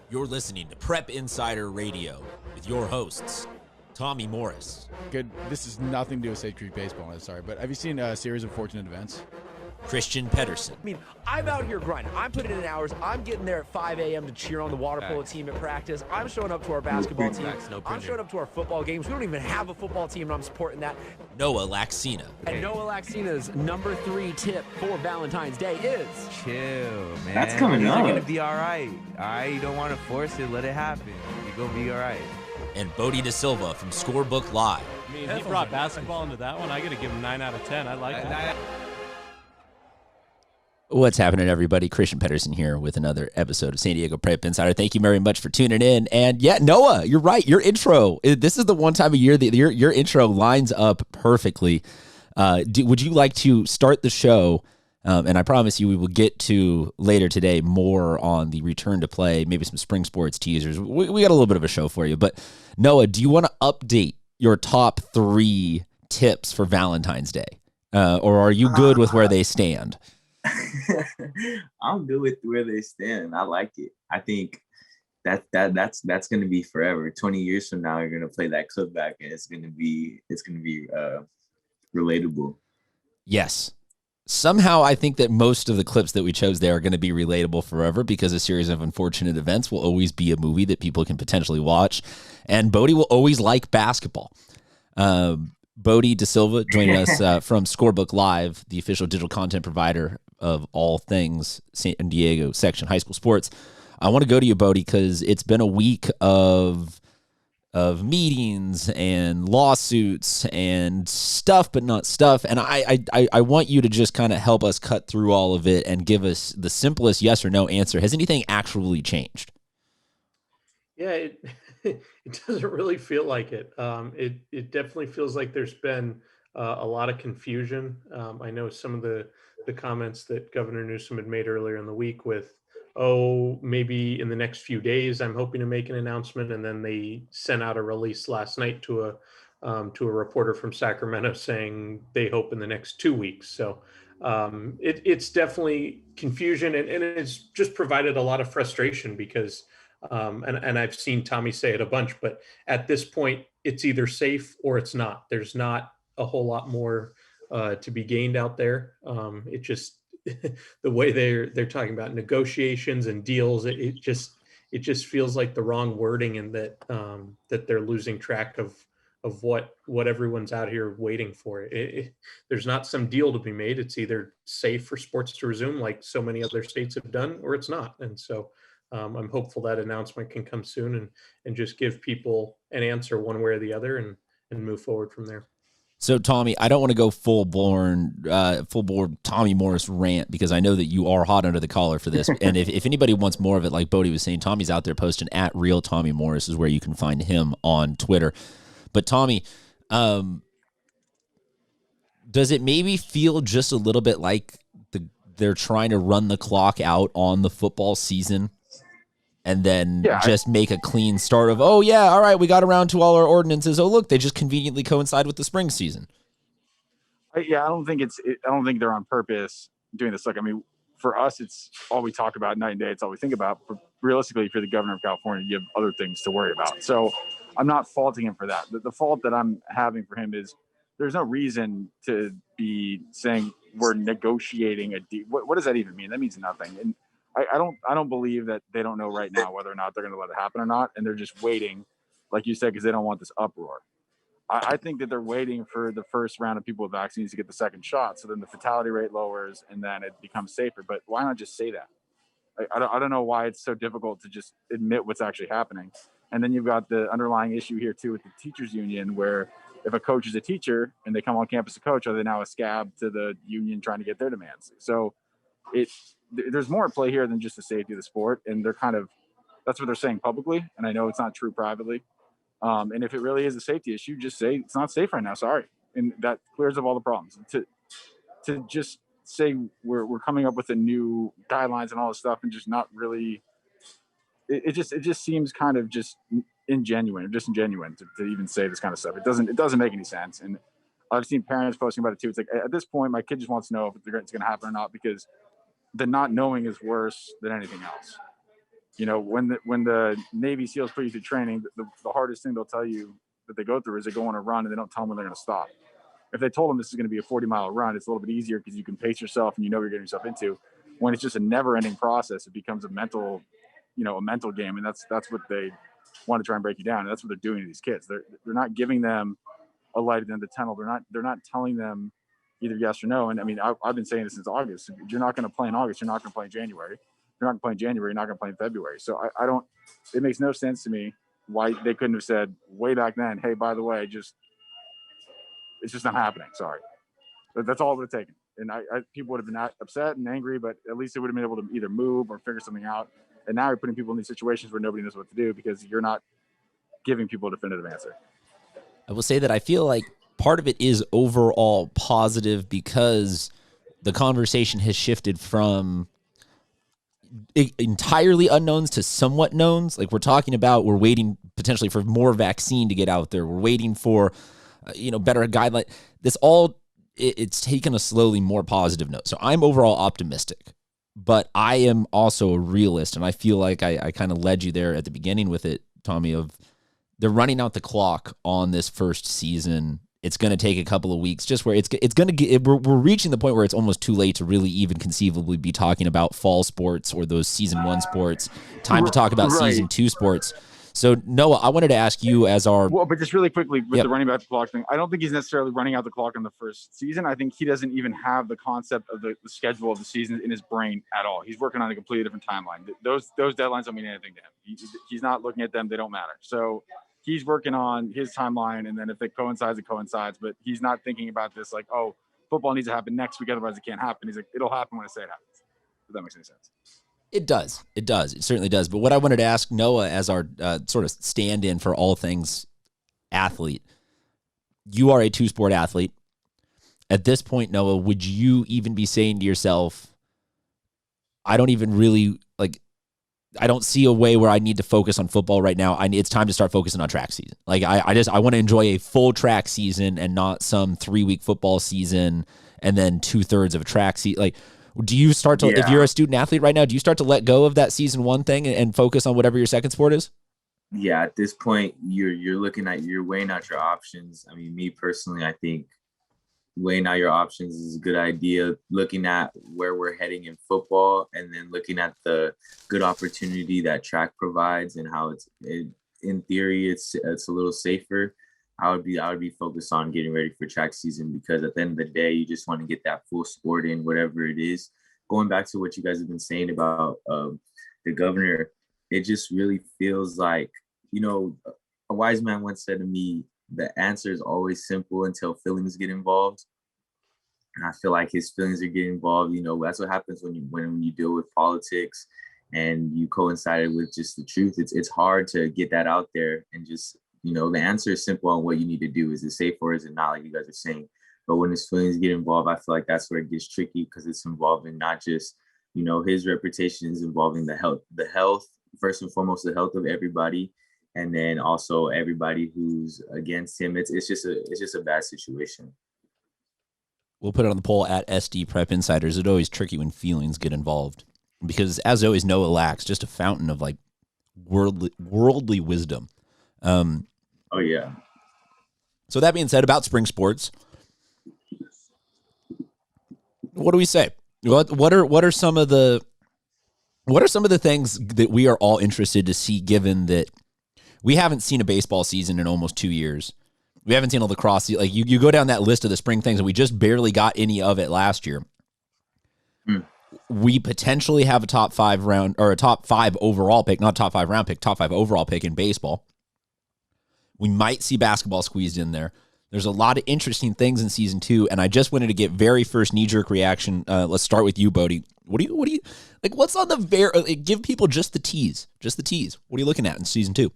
You're listening to Prep Insider Radio with your hosts, Tommy Morris. Good. This is nothing to do with State Creek Baseball. I'm sorry, but have you seen a series of Fortunate Events? Christian Pedersen. I mean, I'm out here grinding. I'm putting in hours. I'm getting there at 5 a.m. to cheer on the water polo team at practice. I'm showing up to our basketball team. I'm showing up to our football games. We don't even have a football team, and I'm supporting that. Noah Laxina. And Noah Laxina's number 3 tip for Valentine's Day is... Chill, man. That's coming up. You're going to be all right. All right? You don't want to force it. Let it happen. You're going to be all right. And Bodie Da Silva from Scorebook Live. I mean, he brought basketball into that one. I got to give him 9 out of 10. I like that. What's happening, everybody? Christian Pedersen here with another episode of San Diego Prep Insider. Thank you very much for tuning in. And yeah, Noah, you're right. Your intro, this is the one time of year that your intro lines up perfectly. Would you like to start the show? And I promise you we will get to later today more on the return to play, maybe some spring sports teasers. We got a little bit of a show for you. But Noah, do you want to update your top 3 tips for Valentine's Day? Or are you good with where they stand? I'm good with where they stand. I like it. I think that's going to be forever. 20 years from now, you're going to play that clip back, and it's going to be relatable. Yes. Somehow, I think that most of the clips that we chose there are going to be relatable forever because a series of unfortunate events will always be a movie that people can potentially watch, and Bodie will always like basketball. Bodie Da Silva joining us from Scorebook Live, the official digital content provider of all things San Diego section high school sports. I want to go to you, Bodie, because it's been a week of meetings and lawsuits and stuff, but not stuff. And I want you to just kind of help us cut through all of it and give us the simplest yes or no answer. Has anything actually changed? Yeah, it doesn't really feel like it. It definitely feels like there's been a lot of confusion. I know some of the comments that Governor Newsom had made earlier in the week with, maybe in the next few days, I'm hoping to make an announcement. And then they sent out a release last night to a reporter from Sacramento saying they hope in the next 2 weeks. So it's definitely confusion, and it's just provided a lot of frustration because, and I've seen Tommy say it a bunch, but at this point, it's either safe or it's not. There's not a whole lot more to be gained out there. It just the way they're talking about negotiations and deals, it just feels like the wrong wording, and that they're losing track of what everyone's out here waiting for. There's not some deal to be made. It's either safe for sports to resume, like so many other states have done, or it's not. And so I'm hopeful that announcement can come soon and just give people an answer one way or the other and move forward from there. So, Tommy, I don't want to go full bore Tommy Morris rant because I know that you are hot under the collar for this. And if anybody wants more of it, like Bodie was saying, Tommy's out there posting at Real Tommy Morris is where you can find him on Twitter. But, Tommy, does it maybe feel just a little bit like they're trying to run the clock out on the football season and then just make a clean start of, all right, we got around to all our ordinances. Oh, look, they just conveniently coincide with the spring season. I don't think they're on purpose doing this. Look, I mean, for us, it's all we talk about night and day. It's all we think about. But realistically, for the governor of California, you have other things to worry about. So I'm not faulting him for that. The fault that I'm having for him is there's no reason to be saying we're negotiating a deal. What does that even mean? That means nothing. And I don't believe that they don't know right now whether or not they're going to let it happen or not. And they're just waiting, like you said, because they don't want this uproar. I think that they're waiting for the first round of people with vaccines to get the second shot. So then the fatality rate lowers and then it becomes safer. But why not just say that? I don't know why it's so difficult to just admit what's actually happening. And then you've got the underlying issue here too with the teachers union, where if a coach is a teacher and they come on campus to coach, are they now a scab to the union trying to get their demands? So there's more at play here than just the safety of the sport. And that's what they're saying publicly. And I know it's not true privately. And if it really is a safety issue, just say it's not safe right now. Sorry. And that clears up all the problems. To just say we're coming up with a new guidelines and all this stuff and just not really, it just seems kind of just disingenuine to even say this kind of stuff. It doesn't make any sense. And I've seen parents posting about it too. It's like, at this point, my kid just wants to know if it's going to happen or not, because the not knowing is worse than anything else. When the Navy SEALs put you through training, the hardest thing they'll tell you that they go through is they go on a run and they don't tell them when they're going to stop. If they told them this is going to be a 40-mile run, it's a little bit easier because you can pace yourself and you know what you're getting yourself into. When it's just a never-ending process, it becomes a mental game, and that's what they want to try and break you down. And that's what they're doing to these kids. They're not giving them a light at the end of the tunnel. They're not telling them either yes or no. And I mean, I've been saying this since August. If you're not going to play in August, you're not going to play in January. You're not going to play in January. You're not going to play in February. So I don't. It makes no sense to me why they couldn't have said way back then, hey, by the way, it's just not happening. Sorry. That's all it would have taken. And people would have been upset and angry, but at least they would have been able to either move or figure something out. And now you're putting people in these situations where nobody knows what to do because you're not giving people a definitive answer. I will say that I feel like part of it is overall positive because the conversation has shifted from entirely unknowns to somewhat knowns. Like we're talking about, we're waiting potentially for more vaccine to get out there. We're waiting for, better guideline. This all, it's taken a slowly more positive note. So I'm overall optimistic, but I am also a realist. And I feel like I kind of led you there at the beginning with it, Tommy, of they're running out the clock on this first season. It's going to take a couple of weeks, just where it's going to get. We're reaching the point where it's almost too late to really even conceivably be talking about fall sports or those season 1 sports. Time to talk about season 2 sports. So Noah, I wanted to ask you as our but just really quickly with the running back the clock thing, I don't think he's necessarily running out the clock in the first season. I think he doesn't even have the concept of the schedule of the season in his brain at all. He's working on a completely different timeline. Those deadlines don't mean anything to him. He's not looking at them; they don't matter. So he's working on his timeline, and then if it coincides, it coincides. But he's not thinking about this like, oh, football needs to happen next week, otherwise it can't happen. He's like, it'll happen when I say it happens. If that makes any sense. It does. It does. It certainly does. But what I wanted to ask Noah as our sort of stand-in for all things athlete, you are a 2-sport athlete. At this point, Noah, would you even be saying to yourself, I don't even really, I don't see a way where I need to focus on football right now. It's time to start focusing on track season. I want to enjoy a full track season and not some 3-week football season and then 2/3 of a track season. Do you start to, if you're a student athlete right now, do you start to let go of that season 1 thing and focus on whatever your second sport is? Yeah, at this point, you're weighing out your options. I mean, me personally, I think weighing out your options is a good idea. Looking at where we're heading in football, and then looking at the good opportunity that track provides and how in theory, it's a little safer. I would be focused on getting ready for track season, because at the end of the day, you just want to get that full sport in, whatever it is. Going back to what you guys have been saying about the governor, it just really feels like, a wise man once said to me, the answer is always simple until feelings get involved. And I feel like his feelings are getting involved. That's what happens when you deal with politics and you coincided with just the truth. It's hard to get that out there and just, the answer is simple on what you need to do. Is it safe or is it not, like you guys are saying? But when his feelings get involved, I feel like that's where it gets tricky, because it's involving not just, his reputation, is involving the health, first and foremost, the health of everybody. And then also everybody who's against him. It's just a bad situation. We'll put it on the poll at SD Prep Insiders. It's always tricky when feelings get involved, because as always, Noah lacks just a fountain of worldly wisdom. Oh yeah. So that being said, about spring sports, what do we say? What are some of the things that we are all interested to see, given that we haven't seen a baseball season in almost 2 years? We haven't seen a lacrosse. You go down that list of the spring things, and we just barely got any of it last year. We potentially have a top 5 round, or a top 5 overall pick, not top 5 round pick, top 5 overall pick in baseball. We might see basketball squeezed in there. There's a lot of interesting things in season 2, and I just wanted to get very first knee-jerk reaction. Let's start with you, Bodie. What do you like? What's on the give people just the tease, What are you looking at in season 2?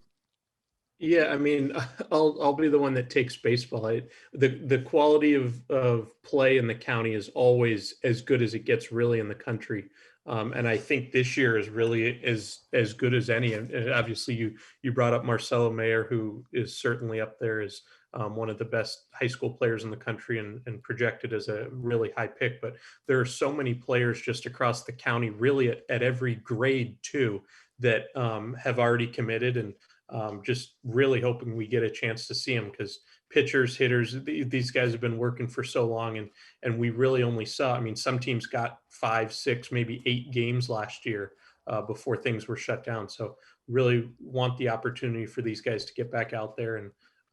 Yeah, I mean, I'll be the one that takes baseball. The quality of play in the county is always as good as it gets, really, in the country. And I think this year is really as good as any. And obviously, you brought up Marcelo Mayer, who is certainly up there as one of the best high school players in the country, and projected as a really high pick. But there are so many players just across the county, really at every grade too, that have already committed, and just really hoping we get a chance to see them, because pitchers, hitters, these guys have been working for so long, and we really only saw. I mean, some teams got 5, 6, maybe 8 games last year before things were shut down. So really want the opportunity for these guys to get back out there,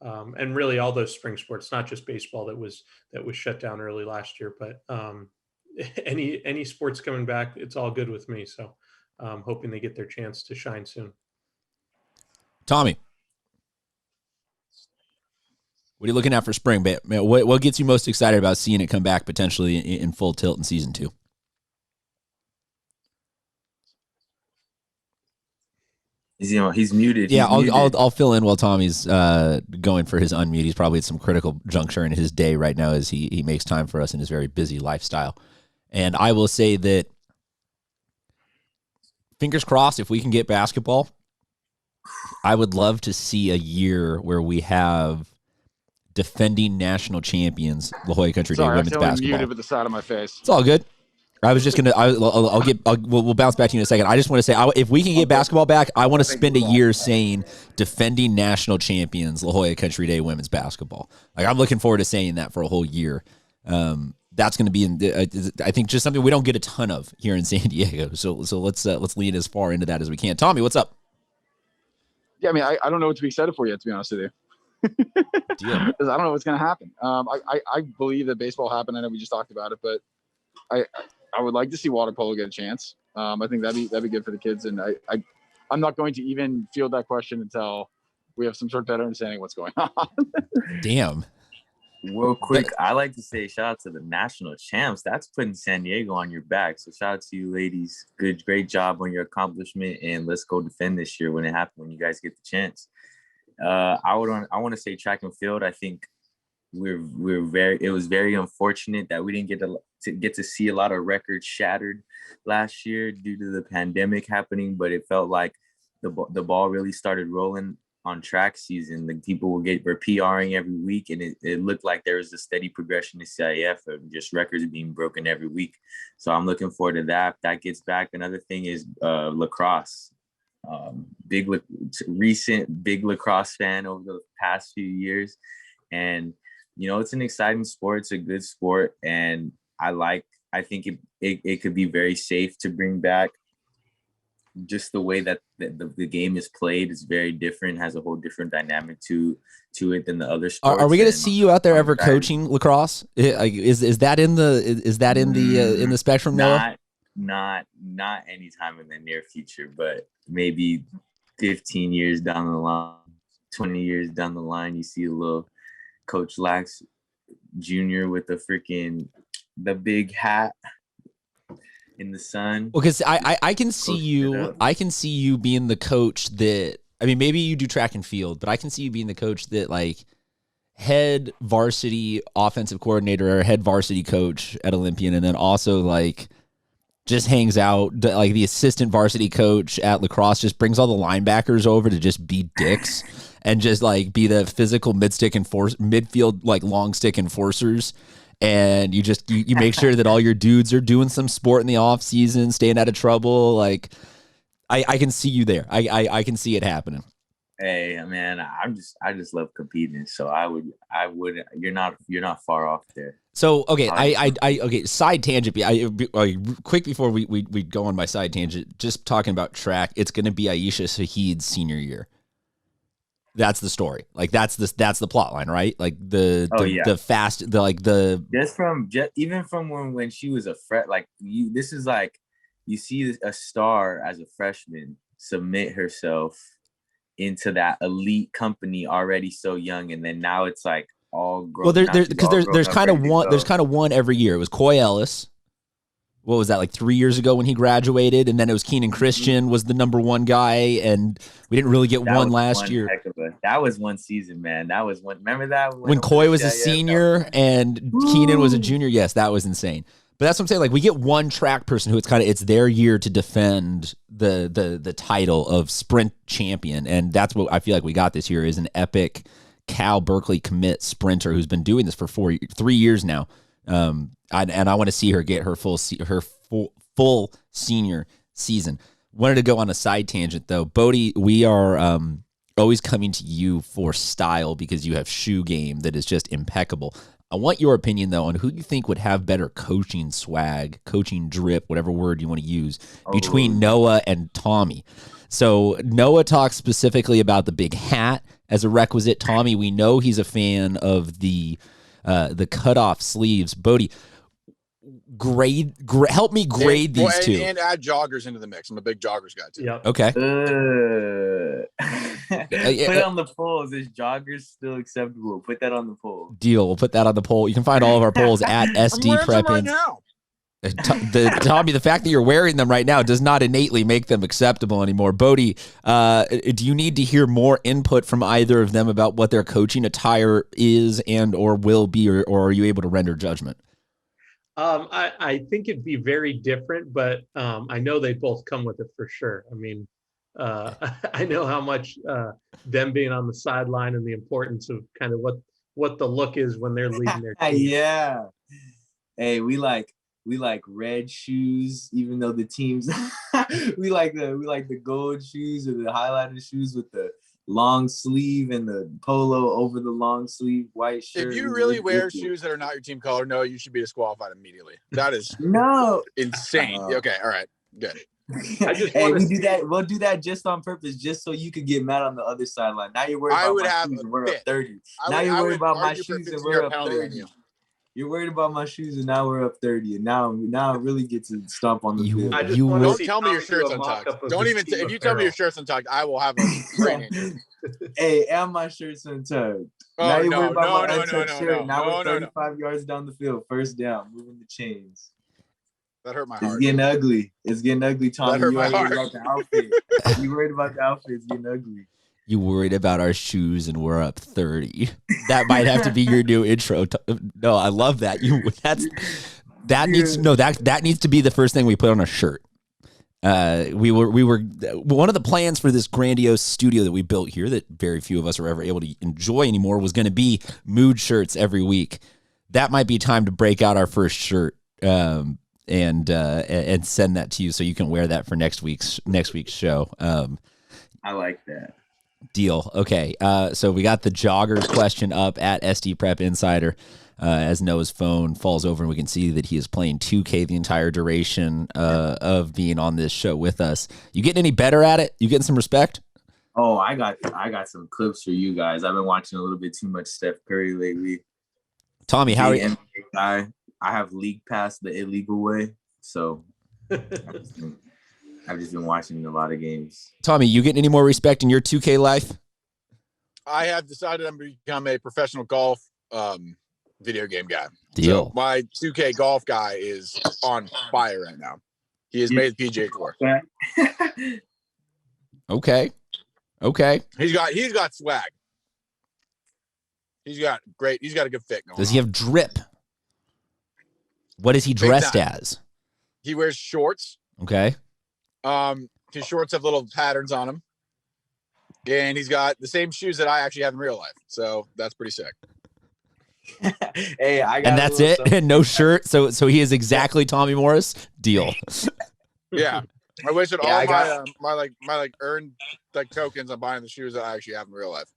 and really all those spring sports, not just baseball that was shut down early last year, but any sports coming back, it's all good with me. So hoping they get their chance to shine soon. Tommy, what are you looking at for spring? What gets you most excited about seeing it come back potentially in full tilt in season 2? He's muted. Yeah, He's muted. I'll fill in while Tommy's going for his unmute. He's probably at some critical juncture in his day right now as he makes time for us in his very busy lifestyle. And I will say that, fingers crossed, if we can get basketball, I would love to see a year where we have defending national champions, La Jolla Country Day women's basketball. Muted with the side of my face. It's all good. I was just gonna. We'll bounce back to you in a second. I just want to say, if we can get basketball back, I want to spend a year saying defending national champions, La Jolla Country Day women's basketball. Like, I'm looking forward to saying that for a whole year. That's going to be, I think, just something we don't get a ton of here in San Diego. So let's lean as far into that as we can. Tommy, what's up? Yeah, I mean, I don't know what to be excited for yet, to be honest with you. Deal. Because I don't know what's going to happen. I believe that baseball happened. I know we just talked about it, but I would like to see water polo get a chance. I think that'd be good for the kids. And I'm not going to even field that question until we have some sort of better understanding of what's going on. Damn. Real quick, I like to say shout out to the national champs. That's putting San Diego on your back. So shout out to you ladies. Great job on your accomplishment, and let's go defend this year when you guys get the chance. I want to say track and field. I think it was very unfortunate that we didn't get to see a lot of records shattered last year due to the pandemic happening, but it felt like the ball really started rolling on track season. The people were PRing every week, and it looked like there was a steady progression to CIF of just records being broken every week. So I'm looking forward to that. That gets back. Another thing is lacrosse. Recent big lacrosse fan over the past few years, and it's an exciting sport. It's a good sport, and I think it could be very safe to bring back. Just the way that the game is played is very different, has a whole different dynamic to it than the other sports. Are we going to see you out there ever coaching lacrosse? Is that in the spectrum now? Not anytime in the near future, but maybe 15 years down the line, 20 years down the line, you see a little Coach Lax Jr. with the big hat in the sun. Well, because I can see you being the coach that, I mean, maybe you do track and field, but I can see you being the coach that, like, head varsity offensive coordinator or head varsity coach at Olympian, and then also, like, just hangs out, like the assistant varsity coach at lacrosse just brings all the linebackers over to just be dicks and just, like, be the physical midfield, like, long stick enforcers. And you make sure that all your dudes are doing some sport in the off season, staying out of trouble. Like, I can see you there. I can see it happening. Hey, man, I just love competing. So I would. You're not far off there. So okay, okay. Side tangent. Quick before we go on my side tangent. Just talking about track. It's going to be Aisha Saheed's senior year. That's the story. Like, that's the plot line, right? Like even from when she was a this is like, you see a star as a freshman submit herself into that elite company already so young, and then now it's like all grown. Well, there's kind of one every year. It was Coy Ellis. What was that, like 3 years ago when he graduated? And then it was Keenan Christian was the number one guy, and we didn't really get one last year. That was one season, man. That was one. Remember that? When Coy was a senior and Keenan was a junior? Yes, that was insane. But that's what I'm saying. Like, we get one track person who it's their year to defend the title of sprint champion. And that's what I feel like we got this year, is an epic Cal Berkeley commit sprinter who's been doing this for 3 years now. And I want to see her get her full senior season. Wanted to go on a side tangent though. Bodie, we are always coming to you for style because you have shoe game that is just impeccable. I want your opinion though on who you think would have better coaching swag, coaching drip, whatever word you want to use, between Noah and Tommy. So Noah talks specifically about the big hat as a requisite. Tommy, we know he's a fan of the cutoff sleeves. Bodie, help me grade these two. And add joggers into the mix. I'm a big joggers guy too. Yep. Okay. Put it on the poll. Is joggers still acceptable? Put that on the poll. Deal. We'll put that on the poll. You can find all of our polls at SD I'm wearing them Prep. right now. Tommy, the fact that you're wearing them right now does not innately make them acceptable anymore. Bodie, do you need to hear more input from either of them about what their coaching attire is and or will be, or are you able to render judgment? I think it'd be very different, but I know they both come with it for sure. I mean, I know how much them being on the sideline and the importance of kind of what the look is when they're leading their team. Yeah. Hey, we like red shoes, even though the teams we like the gold shoes or the highlighted shoes with the long sleeve and the polo over the long sleeve white shirt. If you really wear shoes that are not your team color, no, you should be disqualified immediately. That is insane. Okay, all right, good. Hey, we'll do that just on purpose, just so you could get mad on the other sideline. Now you're worried about my shoes and we're up 30. Now you're worried about my shoes and we're up 30. You're worried about my shoes and now we're up 30, and now it really gets to stomp on the field. Don't tell me your shirt's untucked. Don't even if you tell me your shirt's untucked, I will have a brain injury. Hey, and my shirt's untucked. Now you're worried about my untucked shirt. Now we're 35 yards down the field, first down, moving the chains. That hurt my heart. It's getting ugly. It's getting ugly, Tommy. That hurt You my worried heart. about the outfit. You worried about the outfit. It's getting ugly. You worried about our shoes and we're up 30. That might have to be your new intro. No, I love that. That needs to be the first thing we put on a shirt. We were one of the plans for this grandiose studio that we built here that very few of us are ever able to enjoy anymore was going to be mood shirts every week. That might be time to break out our first shirt and send that to you so you can wear that for next week's show. I like that. Deal. Okay. So we got the joggers question up at SD Prep Insider as Noah's phone falls over and we can see that he is playing 2K the entire duration of being on this show with us. You getting any better at it? You getting some respect? Oh, I got some clips for you guys. I've been watching a little bit too much Steph Curry lately. Tommy, how are you? I have league pass the illegal way, so I've just been watching a lot of games. Tommy, you getting any more respect in your 2K life? I have decided I'm going to become a professional golf video game guy. Deal. So my 2K golf guy is on fire right now. He has made the PGA Tour. Okay. He's got swag. He's got a good fit going Does he have drip? What is he dressed as? He wears shorts. Okay. His shorts have little patterns on them, and he's got the same shoes that I actually have in real life. So that's pretty sick. Hey, and that's it. And no shirt. So he is exactly Tommy Morris. Deal. Yeah, I wasted all my earned tokens on buying the shoes that I actually have in real life.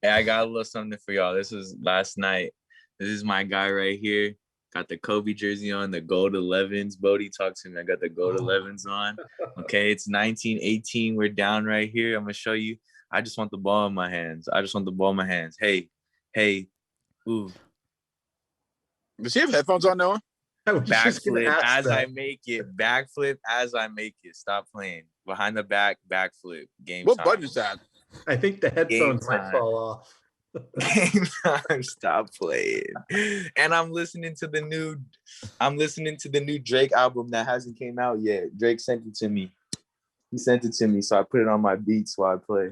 Hey, I got a little something for y'all. This was last night. This is my guy right here. Got the Kobe jersey on, the gold 11s. Bodie talked to me. I got the gold 11s on. Okay, it's 1918. We're down right here. I'm going to show you. I just want the ball in my hands. Hey. Ooh. Does he have headphones on, Noah? Backflip as I make it. Backflip as I make it. Stop playing. Behind the back, backflip. Game What time. button is that? I think the headphones might fall off. Game time. Stop playing. And I'm listening to the new Drake album that hasn't came out yet. Drake sent it to me. He sent it to me, so I put it on my beats while I play.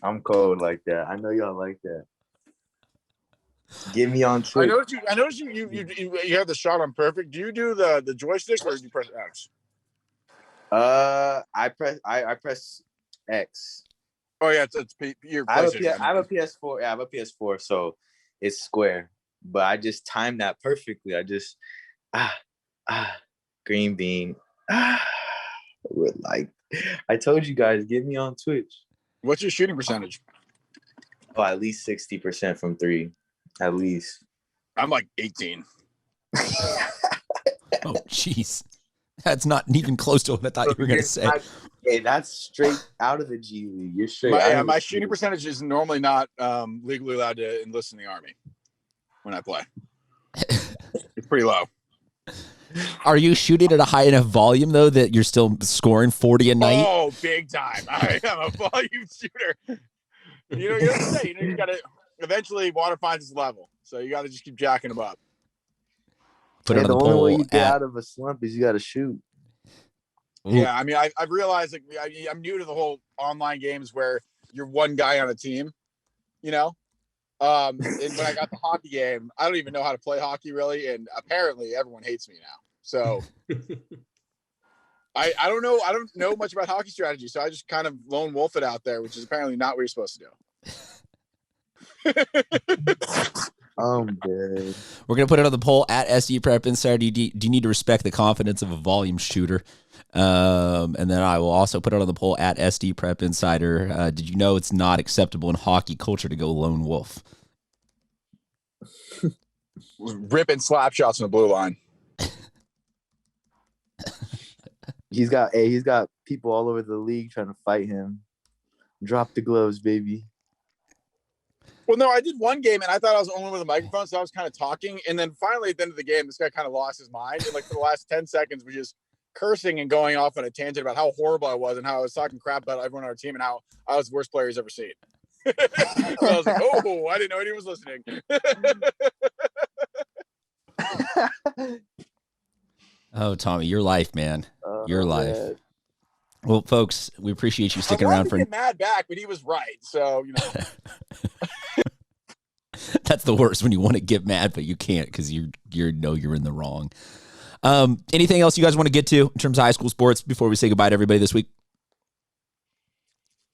I'm cold like that. I know y'all like that. Get me on trick. I noticed you have the shot on perfect. Do you do the joystick or do you press X? I press X. Oh yeah, it's your PlayStation. I have a PS4. Yeah, I have a PS4, so it's square. But I just timed that perfectly. I just green bean. Like I told you guys, get me on Twitch. What's your shooting percentage? Oh, at least 60% from 3. At least. I'm like 18. Oh, jeez. That's not even close to what I thought you were going to say. Hey, that's straight out of the G League. You're straight My shooting percentage is normally not legally allowed to enlist in the Army when I play. It's pretty low. Are you shooting at a high enough volume, though, that you're still scoring 40 a night? Oh, big time. I am a volume shooter. You have to say, you got to eventually water finds its level. So you got to just keep jacking them up. Put it on the only poll. way you get out of a slump is you got to shoot. Yeah, I mean, I've realized like I'm new to the whole online games where you're one guy on a team, you know. And when I got the hockey game, I don't even know how to play hockey really, and apparently everyone hates me now. So I don't know. I don't know much about hockey strategy, so I just kind of lone wolf it out there, which is apparently not what you're supposed to do. I'm dead. We're going to put it on the poll at SD Prep Insider. Do you need to respect the confidence of a volume shooter? And then I will also put it on the poll at SD Prep Insider. Did you know it's not acceptable in hockey culture to go lone wolf? Ripping slap shots on the blue line. He's got people all over the league trying to fight him. Drop the gloves, baby. Well, no, I did one game and I thought I was the only one with a microphone, so I was kind of talking. And then finally at the end of the game, this guy kind of lost his mind. And like for the last 10 seconds, we just cursing and going off on a tangent about how horrible I was and how I was talking crap about everyone on our team and how I was the worst player he's ever seen. So I was like, oh, I didn't know anyone was listening. Oh, Tommy, your life, man. Your life. Man. Well, folks, we appreciate you sticking I around wanted to get mad back, but he was right. So, you know. That's the worst when you want to get mad, but you can't because you're in the wrong. Anything else you guys want to get to in terms of high school sports before we say goodbye to everybody this week?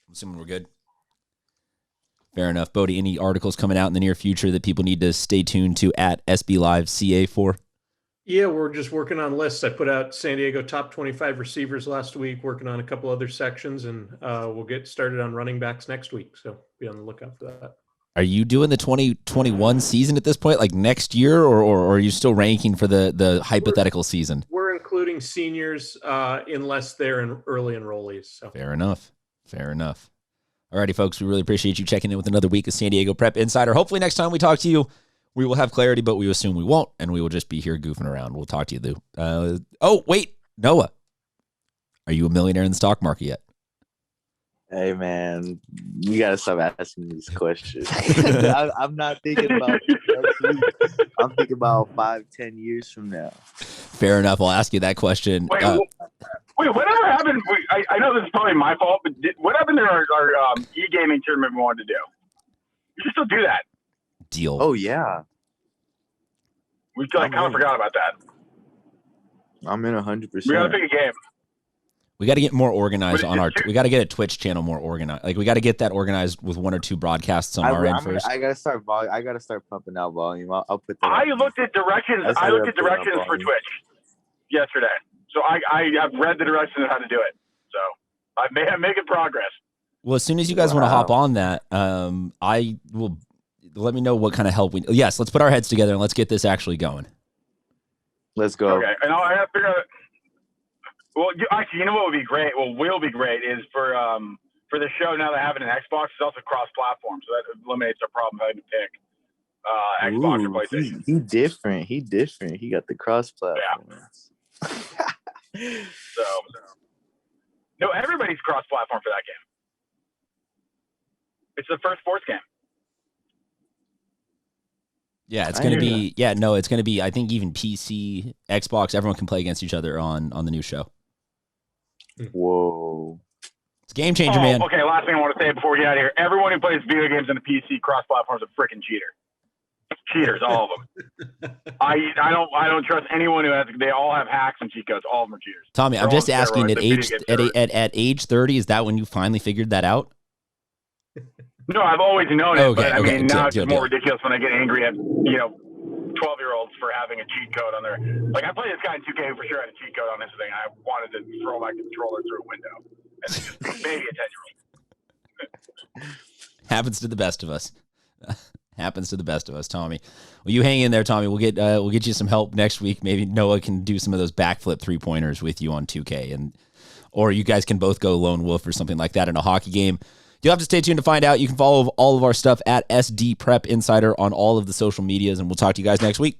I'm assuming we're good. Fair enough. Bodie, any articles coming out in the near future that people need to stay tuned to at SB Live CA for? Yeah, we're just working on lists. I put out San Diego top 25 receivers last week, working on a couple other sections, and we'll get started on running backs next week. So be on the lookout for that. Are you doing the 2021 season at this point, like next year, or are you still ranking for the hypothetical season? We're including seniors unless they're in early enrollees. So. Fair enough. Alrighty, folks, we really appreciate you checking in with another week of San Diego Prep Insider. Hopefully next time we talk to you, we will have clarity, but we assume we won't, and we will just be here goofing around. We'll talk to you, though. Oh, wait, Noah. Are you a millionaire in the stock market yet? Hey, man, you got to stop asking these questions. I'm not thinking about next week. I'm thinking about 5-10 years from now. Fair enough. I'll ask you that question. Wait, whatever happened? I know this is probably my fault, but what happened to our e-gaming tournament we wanted to do? We should still do that. Deal. Oh, yeah. We kind of forgot about that. I'm in 100%. We got to pick a game. We got to get more organized on our. We got to get a Twitch channel more organized. Like we got to get that organized with 1 or 2 broadcasts on our end first. I gotta start pumping out volume. I'll put that. I looked at directions. I looked at directions for Twitch yesterday, so I have read the directions of how to do it. So I'm making progress. Well, as soon as you guys want to hop on that, I will. Let me know what kind of help we. Yes, let's put our heads together and let's get this actually going. Let's go. Okay, and I have to figure out. Well, actually, you know what would be great? Well, will be great is for the show now that having an Xbox is also cross-platform, so that eliminates the problem of having to pick Xbox or PlayStation. He different. He got the cross-platform. Yeah. So, no, everybody's cross-platform for that game. It's the first sports game. Yeah, it's going to be. Yeah, no, it's going to be. I think even PC, Xbox, everyone can play against each other on the new show. Whoa. It's a game changer, man. Okay, last thing I want to say before we get out of here. Everyone who plays video games on the PC cross-platform is a freaking cheater. Cheaters, all of them. I don't trust anyone who has. They all have hacks and cheat codes. All of them are cheaters. Tommy, I'm just asking. At age 30, is that when you finally figured that out? No, I've always known it. Okay, but I mean, now it's deal. more ridiculous when I get angry at 12-year-olds for having a cheat code on their. Like, I played this guy in 2K who for sure had a cheat code on his thing. I wanted to throw my controller through a window. And just maybe a 10-year-old. Happens to the best of us. Happens to the best of us, Tommy. Well, you hang in there, Tommy. We'll get you some help next week. Maybe Noah can do some of those backflip 3-pointers with you on 2K, or you guys can both go lone wolf or something like that in a hockey game. You'll have to stay tuned to find out. You can follow all of our stuff at SD Prep Insider on all of the social medias, and we'll talk to you guys next week.